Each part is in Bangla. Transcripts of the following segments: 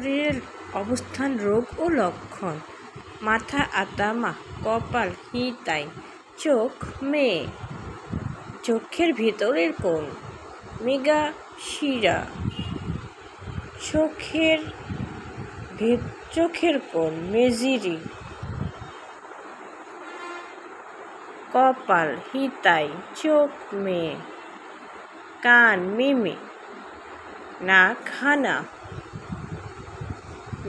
শরীরের অবস্থান, রোগ ও লক্ষণ। মাথা আতামা, কপাল হিতাই, চোখ মেয়ে, চোখের ভিতরের কোণ মৃগশিরা, চোখের কোণ মেজিরি, কপাল হিতাই, চোখ মেয়ে, কান মিমি, নাক হানা,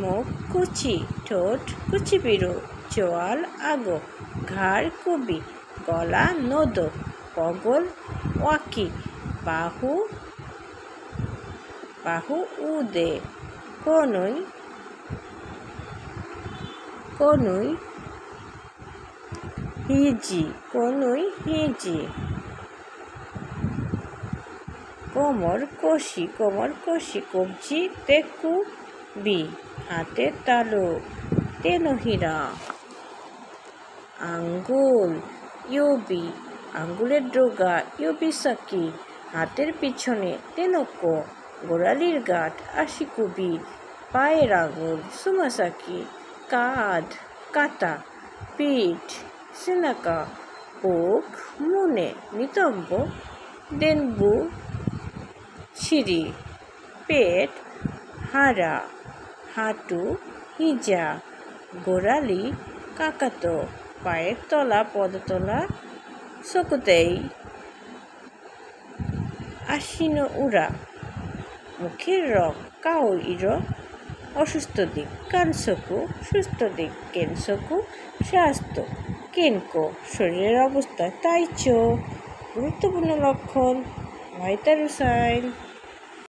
মুখ কুচি, ঠোঁট কুচিপিরু, চোয়াল আগো, ঘাড় কুবি, গলা নোদো, কগল ওয়াকি, বাহু উদে, কনুই হিজি, কোমর কষি, কবজি তেকুবি, হাতের তালু তেনহিরা, আঙ্গুল ইউবি, আঙ্গুলের ডোগা ইউবিসাকি, হাতের পিছনে তেনকো, গোড়ালির গাঁট আশিকুবি, পায়ের আঙুল সুমাসাকি, কাঁধ কাতা, পিঠ সেনাকা, বুক মুনে, নিতম্ব দেনবু ছিরি, পেট হাড়া, হাঁটু হিজা, গোড়ালি কাকাতো, পায়ের তলা পদতলা সকুতেই, আশিনো উড়া, মুখের রং কাউ ইরো, অসুস্থ দিক কানসকু, সুস্থ দিক কেনসকু, স্বাস্থ্য কেনকো, শরীরের অবস্থা তাইচো। গুরুত্বপূর্ণ লক্ষণ ভাইটাল সাইন।